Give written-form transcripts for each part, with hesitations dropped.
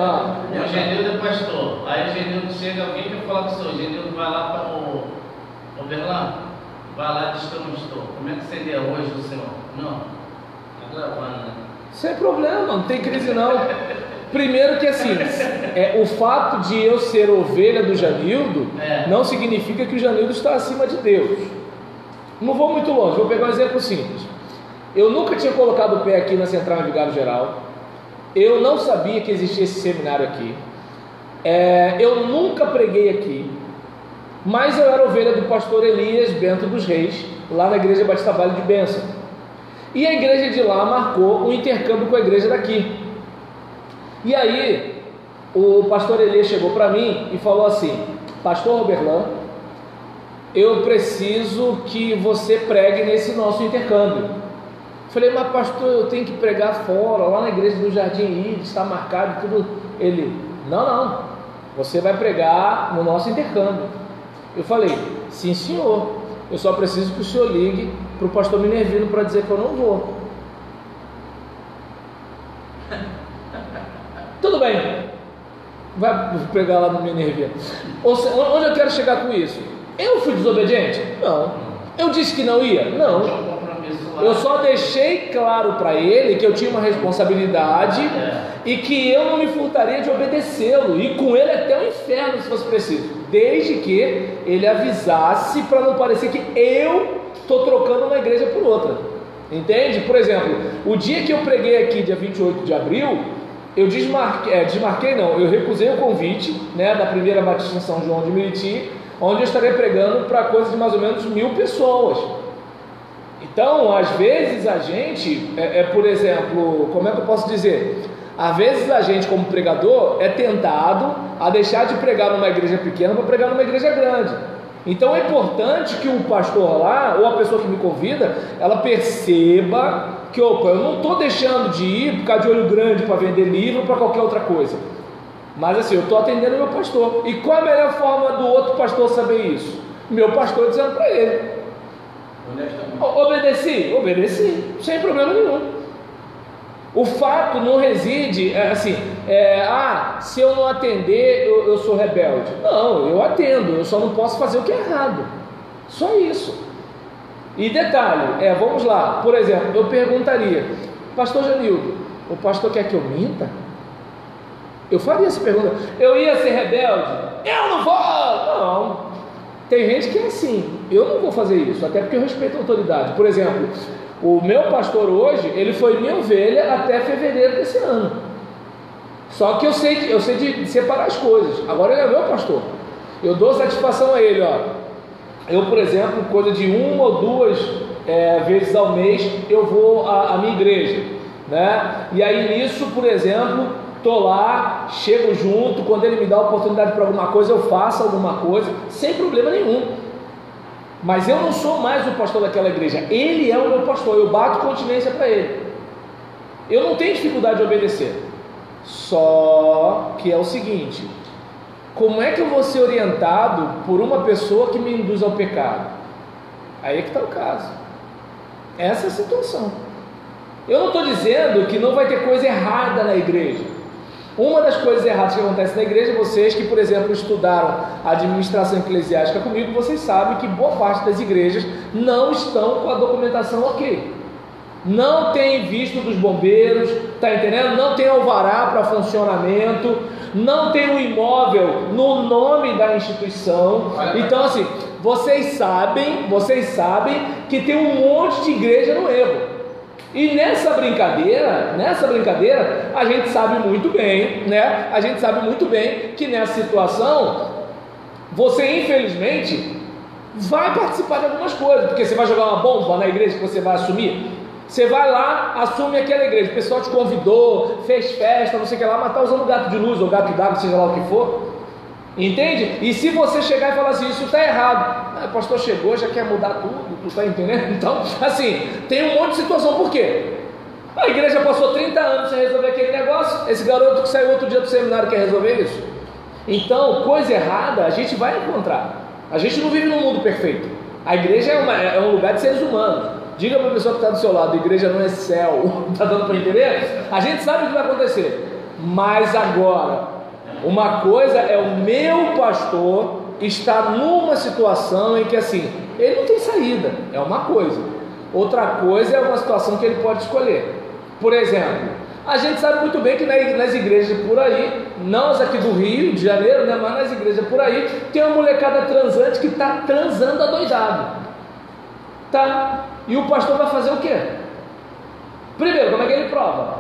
O Genildo é pastor. Aí o Genildo chega, alguém quer falar com o senhor. O Genildo vai lá para o Berlan, vai lá e diz que eu não estou. Como é que seria hoje o senhor? Não, está gravando, né? Sem problema, não tem crise não. Primeiro que assim, o fato de eu ser ovelha do Janildo não significa que o Janildo está acima de Deus. Não vou muito longe, vou pegar um exemplo simples. Eu nunca tinha colocado o pé aqui na Central Vigário Geral. Eu não sabia que existia esse seminário aqui. Eu nunca preguei aqui. Mas eu era ovelha do pastor Elias Bento dos Reis, lá na igreja Batista Vale de Bênção. E a igreja de lá marcou um intercâmbio com a igreja daqui. E aí, o pastor Elias chegou para mim e falou assim: Pastor Roberlan, eu preciso que você pregue nesse nosso intercâmbio. Falei, mas pastor, eu tenho que pregar fora, lá na igreja do Jardim Íris, está marcado e tudo. Ele, não, você vai pregar no nosso intercâmbio. Eu falei, sim senhor, eu só preciso que o senhor ligue para o pastor Minervino para dizer que eu não vou. Tudo bem, vai pregar lá no Minervino. Onde eu quero chegar com isso? Eu fui desobediente? Não. Eu disse que não ia? Não. Eu só deixei claro para ele que eu tinha uma responsabilidade e que eu não me furtaria de obedecê-lo, e com ele até o inferno se fosse preciso, desde que ele avisasse, para não parecer que eu estou trocando uma igreja por outra. Entende? Por exemplo, o dia que eu preguei aqui, dia 28 de abril, eu eu recusei o convite, né, da primeira Batista em São João de Meriti, onde eu estaria pregando para coisa de mais ou menos 1000 pessoas. Então, às vezes a gente, por exemplo, como é que eu posso dizer? Às vezes a gente, como pregador, é tentado a deixar de pregar numa igreja pequena para pregar numa igreja grande. Então é importante que o pastor lá, ou a pessoa que me convida, ela perceba que, eu não estou deixando de ir por causa de olho grande para vender livro ou para qualquer outra coisa. Mas assim, eu estou atendendo o meu pastor. E qual a melhor forma do outro pastor saber isso? Meu pastor dizendo para ele. Obedeci, sem problema nenhum. O fato não reside se eu não atender, eu sou rebelde. Não, eu atendo, eu só não posso fazer o que é errado. Só isso. E detalhe, vamos lá, por exemplo, eu perguntaria, pastor Janildo, o pastor quer que eu minta? Eu faria essa pergunta. Eu ia ser rebelde? Eu não vou! Não. Tem gente que é assim, eu não vou fazer isso, até porque eu respeito a autoridade. Por exemplo, o meu pastor hoje, ele foi minha ovelha até fevereiro desse ano. Só que eu sei de separar as coisas. Agora ele é meu pastor. Eu dou satisfação a ele, Eu, por exemplo, coisa de 1 ou 2 vezes ao mês, eu vou à minha igreja, né? E aí nisso, por exemplo, estou lá, chego junto, quando ele me dá a oportunidade para alguma coisa, eu faço alguma coisa, sem problema nenhum. Mas eu não sou mais o pastor daquela igreja, ele é o meu pastor, eu bato continência para ele. Eu não tenho dificuldade de obedecer. Só que é o seguinte, como é que eu vou ser orientado por uma pessoa que me induz ao pecado? Aí é que está o caso. Essa é a situação. Eu não estou dizendo que não vai ter coisa errada na igreja. Uma das coisas erradas que acontece na igreja, vocês que, por exemplo, estudaram administração eclesiástica comigo, vocês sabem que boa parte das igrejas não estão com a documentação ok. Não tem visto dos bombeiros, tá entendendo? Não tem alvará para funcionamento, não tem um imóvel no nome da instituição. Então, assim, vocês sabem que tem um monte de igreja no erro. E nessa brincadeira, a gente sabe muito bem, né? A gente sabe muito bem que nessa situação, você infelizmente vai participar de algumas coisas, porque você vai jogar uma bomba na igreja que você vai assumir. Você vai lá, assume aquela igreja, o pessoal te convidou, fez festa, não sei o que lá, mas está usando gato de luz ou gato d'água, seja lá o que for. Entende? E se você chegar e falar assim, isso está errado, o pastor chegou, já quer mudar tudo, tu está entendendo? Então, assim, tem um monte de situação. Por quê? A igreja passou 30 anos sem resolver aquele negócio, esse garoto que saiu outro dia do seminário quer resolver isso. Então, coisa errada a gente vai encontrar. A gente não vive num mundo perfeito. A igreja é um lugar de seres humanos. Diga para a pessoa que está do seu lado, a igreja não é céu. Está dando para entender? A gente sabe o que vai acontecer. Mas agora, uma coisa é o meu pastor estar numa situação em que assim, ele não tem saída, é uma coisa. Outra coisa é uma situação que ele pode escolher. Por exemplo, a gente sabe muito bem que nas igrejas por aí, não as aqui do Rio de Janeiro, né, mas nas igrejas por aí, tem uma molecada transante que está transando adoidado. Tá? E o pastor vai fazer o quê? Primeiro, como é que ele prova?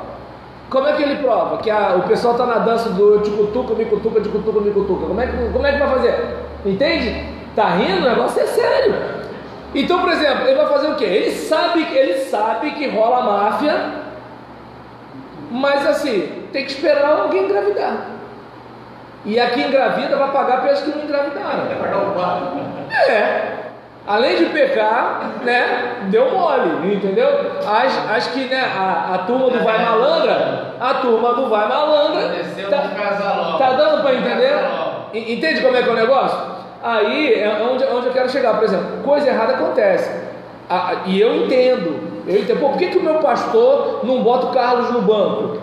Como é que ele prova? Que o pessoal está na dança do ticutuca, micutuca, ticutuca, micutuca. Como é que vai fazer? Entende? Tá rindo? O negócio é sério. Então, por exemplo, ele vai fazer o quê? Ele sabe que rola máfia, mas assim, tem que esperar alguém engravidar. E aqui engravida vai pagar pelos que não engravidaram. Vai pagar o quadro. Além de pecar, né, deu mole, entendeu? Acho que, né, a turma do Vai Malandra, tá dando para entender? Entende como é que é o negócio? Aí é onde eu quero chegar. Por exemplo, coisa errada acontece, e eu entendo, pô, por que o meu pastor não bota o Carlos no banco?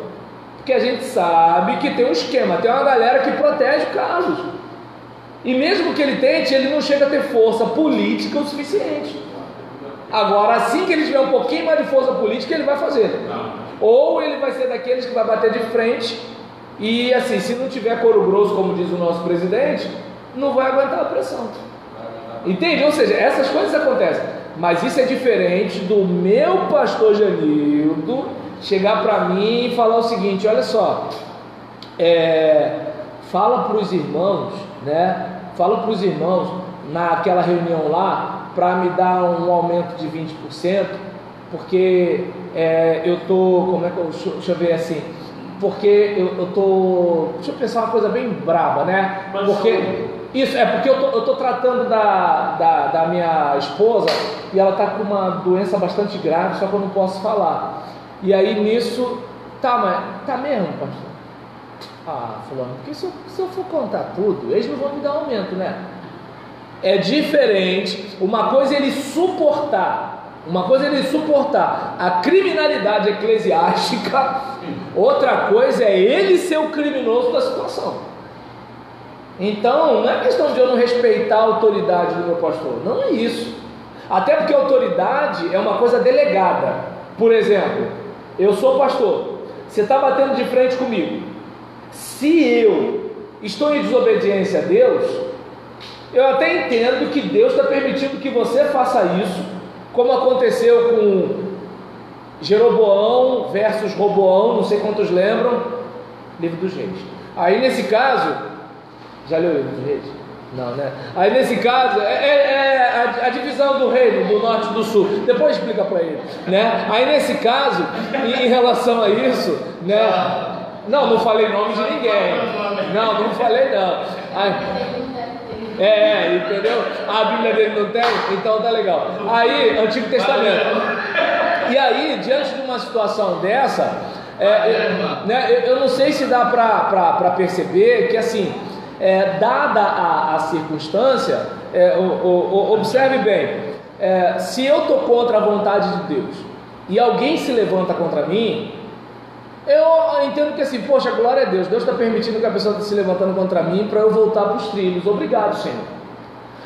Porque a gente sabe que tem um esquema, tem uma galera que protege o Carlos. E mesmo que ele tente, ele não chega a ter força política o suficiente. Agora, assim que ele tiver um pouquinho mais de força política, ele vai fazer. Ou ele vai ser daqueles que vai bater de frente e, assim, se não tiver couro grosso, como diz o nosso presidente, não vai aguentar a pressão. Entende? Ou seja, essas coisas acontecem. Mas isso é diferente do meu pastor Janildo chegar para mim e falar o seguinte: olha só, fala para os irmãos, né? Fala para os irmãos naquela reunião lá para me dar um aumento de 20%, porque eu tô, como é que deixa eu ver assim, porque eu tô, deixa eu pensar uma coisa bem braba, né? Porque isso é porque eu tô tratando da minha esposa e ela tá com uma doença bastante grave, só que eu não posso falar. E aí nisso, mas tá mesmo, pastor? Fulano, porque se eu for contar tudo, eles não vão me dar aumento, né? É diferente. Uma coisa é ele suportar a criminalidade eclesiástica, outra coisa é ele ser o criminoso da situação. Então, não é questão de eu não respeitar a autoridade do meu pastor, não é isso. Até porque a autoridade é uma coisa delegada. Por exemplo, eu sou pastor, você está batendo de frente comigo. Se eu estou em desobediência a Deus, eu até entendo que Deus está permitindo que você faça isso, como aconteceu com Jeroboão versus Roboão, não sei quantos lembram, livro dos reis. Aí nesse caso, já leu o livro dos reis? Não, né? Aí nesse caso, a divisão do reino, do norte e do sul, depois explica para ele, né? Aí nesse caso, em relação a isso, né? Não falei nome de ninguém. Não falei não. Entendeu? A Bíblia dele não tem? Então tá legal. Aí, Antigo Testamento. E aí, diante de uma situação dessa, eu não sei se dá para perceber que assim, dada a circunstância, observe bem, se eu estou contra a vontade de Deus e alguém se levanta contra mim, eu entendo que assim, poxa, glória a Deus está permitindo que a pessoa esteja se levantando contra mim para eu voltar para os trilhos, obrigado, Senhor.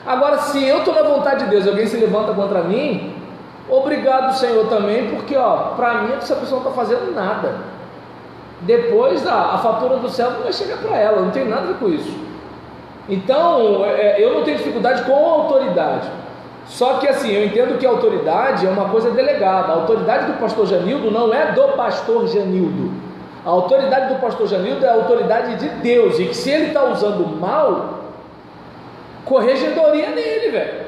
Agora, se eu estou na vontade de Deus e alguém se levanta contra mim, obrigado, Senhor, também, porque para mim essa pessoa não está fazendo nada. Depois a fatura do céu não vai chegar para ela, não tem nada a ver com isso. Então, eu não tenho dificuldade com a autoridade. Só que assim, eu entendo que a autoridade é uma coisa delegada. A autoridade do pastor Janildo não é do pastor Janildo. A autoridade do pastor Janildo é a autoridade de Deus. E que se ele está usando mal, corregedoria nele, velho.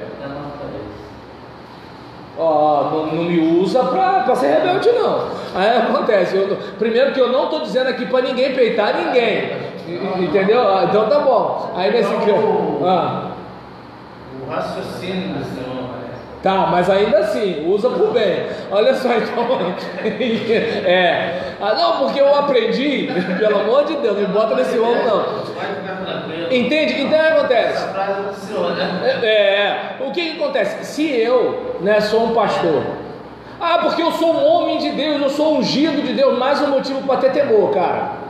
Não me usa para ser rebelde, não. Aí acontece, primeiro que eu não estou dizendo aqui para ninguém peitar ninguém, entendeu? Então tá bom. Aí nesse o raciocínio do Senhor. Tá, mas ainda assim, usa por bem. Olha só, então. Não, porque eu aprendi, pelo amor de Deus, não me bota nesse rolo, não. Entende? Então acontece. Essa frase do Senhor, né? O que acontece? Se eu, sou um pastor, porque eu sou um homem de Deus, eu sou ungido de Deus, mais um motivo para ter temor, cara.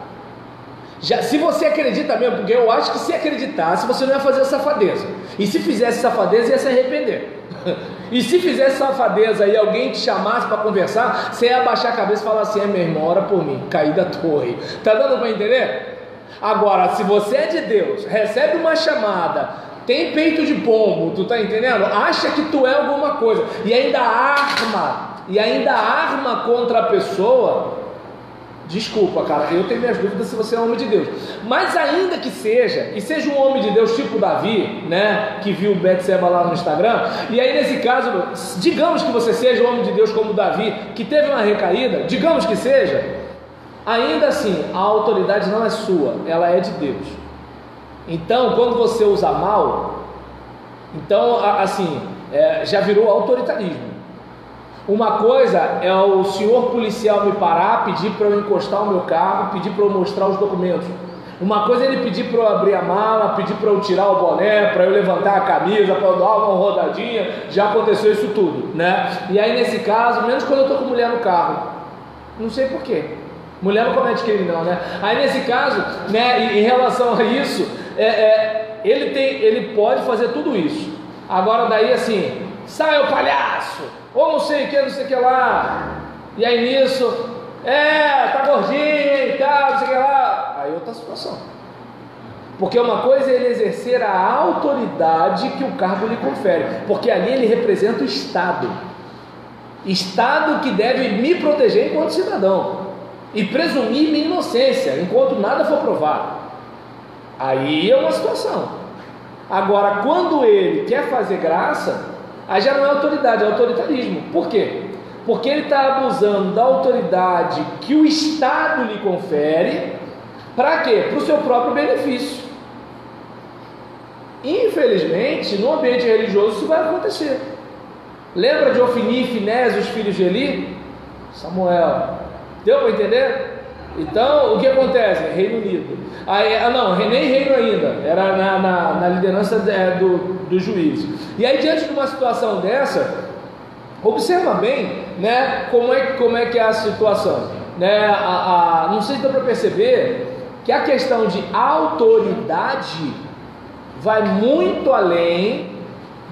Já, se você acredita mesmo, porque eu acho que se acreditasse, você não ia fazer safadeza. E se fizesse safadeza, ia se arrepender. E se fizesse safadeza e alguém te chamasse para conversar, você ia abaixar a cabeça e falar assim: meu irmão, ora por mim, caí da torre. Tá dando para entender? Agora, se você é de Deus, recebe uma chamada, tem peito de pombo, tu tá entendendo? Acha que tu é alguma coisa e ainda arma contra a pessoa. Desculpa, cara, eu tenho minhas dúvidas se você é homem de Deus. Mas ainda que seja, e seja um homem de Deus tipo Davi, né, que viu o Betseba lá no Instagram, e aí nesse caso, digamos que você seja um homem de Deus como Davi, que teve uma recaída, digamos que seja, ainda assim, a autoridade não é sua, ela é de Deus. Então, quando você usa mal, então, assim, já virou autoritarismo. Uma coisa é o senhor policial me parar, pedir para eu encostar o meu carro, pedir para eu mostrar os documentos. Uma coisa é ele pedir para eu abrir a mala, pedir para eu tirar o boné, para eu levantar a camisa, para eu dar uma rodadinha. Já aconteceu isso tudo, né? E aí nesse caso, menos quando eu estou com mulher no carro, não sei porquê, mulher não comete crime não, né? Aí nesse caso, né, em relação a isso, ele pode fazer tudo isso. Agora daí assim, sai o palhaço, ou não sei o que lá, e aí nisso, tá gordinho e tal, não sei o que lá, aí outra situação. Porque uma coisa é ele exercer a autoridade que o cargo lhe confere, porque ali ele representa o Estado que deve me proteger enquanto cidadão, e presumir minha inocência, enquanto nada for provado. Aí é uma situação. Agora, quando ele quer fazer graça, aí já não é autoridade, é autoritarismo. Por quê? Porque ele está abusando da autoridade que o Estado lhe confere. Para quê? Para o seu próprio benefício. Infelizmente, no ambiente religioso isso vai acontecer. Lembra de Ofni e Finés, os filhos de Eli? Samuel. Deu para entender? Então, o que acontece? Reino Unido. Aí, nem reino ainda, era na liderança do juiz. E aí, diante de uma situação dessa, observa bem, né, como é que é a situação, né? Não sei se dá para perceber que a questão de autoridade vai muito além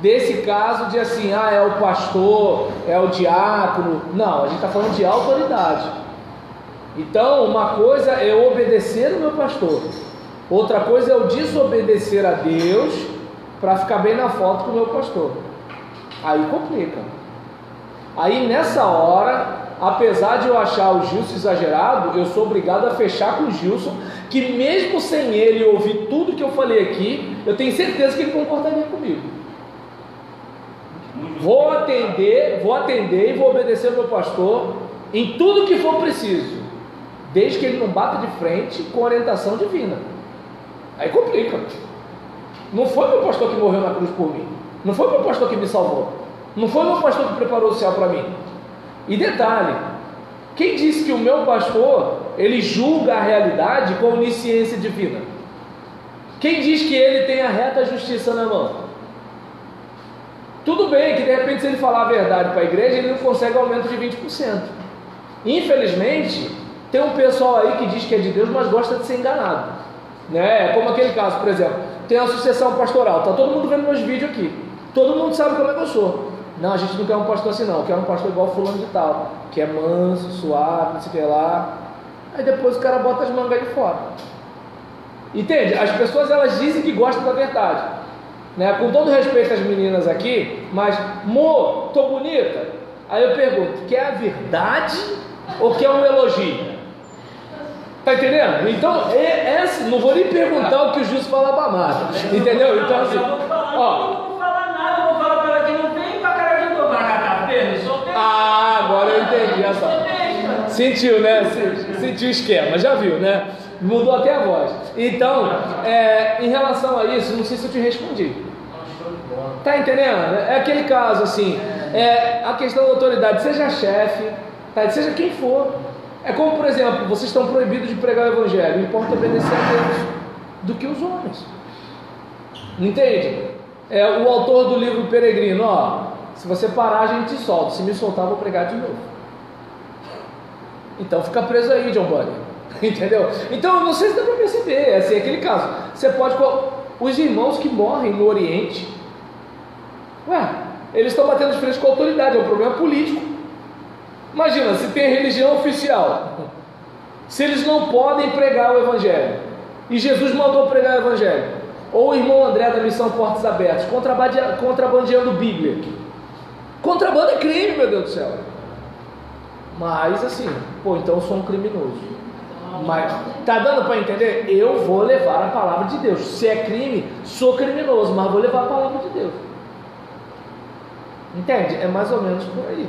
desse caso de assim, é o pastor, é o diácono. Não, a gente está falando de autoridade. Então, uma coisa é obedecer o meu pastor, outra coisa é eu desobedecer a Deus para ficar bem na foto com o meu pastor. Aí complica. Aí nessa hora, apesar de eu achar o Gilson exagerado, eu sou obrigado a fechar com o Gilson, que mesmo sem ele ouvir tudo que eu falei aqui, eu tenho certeza que ele concordaria comigo. Vou atender e vou obedecer ao meu pastor em tudo que for preciso, desde que ele não bata de frente com orientação divina. Aí complica. Não foi meu pastor que morreu na cruz por mim, não foi meu pastor que me salvou, não foi meu pastor que preparou o céu para mim. E detalhe, quem disse que o meu pastor ele julga a realidade com onisciência divina? Quem diz que ele tem a reta justiça na mão? Tudo bem que de repente se ele falar a verdade para a igreja, ele não consegue aumento de 20%. Infelizmente, tem um pessoal aí que diz que é de Deus, mas gosta de ser enganado, né? Como aquele caso, por exemplo, tem a sucessão pastoral, tá todo mundo vendo meus vídeos aqui, todo mundo sabe como é que eu sou. Não, a gente não quer um pastor assim não, quer um pastor igual fulano de tal, que é manso, suave, não sei o que lá. Aí depois o cara bota as mangas de fora. Entende? As pessoas elas dizem que gostam da verdade, né? Com todo respeito às meninas aqui, mas tô bonita. Aí eu pergunto, quer a verdade ou quer um elogio? Tá entendendo? Então, não vou nem perguntar o que o Justo fala pra Marta, entendeu? Então assim, ó. Agora eu entendi essa. Sentiu, né? Sentiu o esquema, já viu, né? Mudou até a voz. Então, em relação a isso, não sei se eu te respondi. Tá entendendo? É aquele caso assim, a questão da autoridade, seja chefe, tá? Seja quem for. É como, por exemplo, vocês estão proibidos de pregar o evangelho, importa obedecer a Deus do que os homens. Entende? O autor do livro Peregrino, se você parar a gente te solta, se me soltar eu vou pregar de novo. Então fica preso aí, John Bunny. Entendeu? Então, não sei se dá para perceber, assim, aquele caso. Você pode. Os irmãos que morrem no Oriente, eles estão batendo de frente com a autoridade, é um problema político. Imagina, se tem religião oficial, se eles não podem pregar o Evangelho, e Jesus mandou pregar o Evangelho, ou o irmão André da Missão Portas Abertas, contrabandeando Bíblia. Contrabando é crime, meu Deus do céu. Mas assim, então eu sou um criminoso. Mas tá dando para entender? Eu vou levar a palavra de Deus. Se é crime, sou criminoso, mas vou levar a palavra de Deus. Entende? É mais ou menos por aí.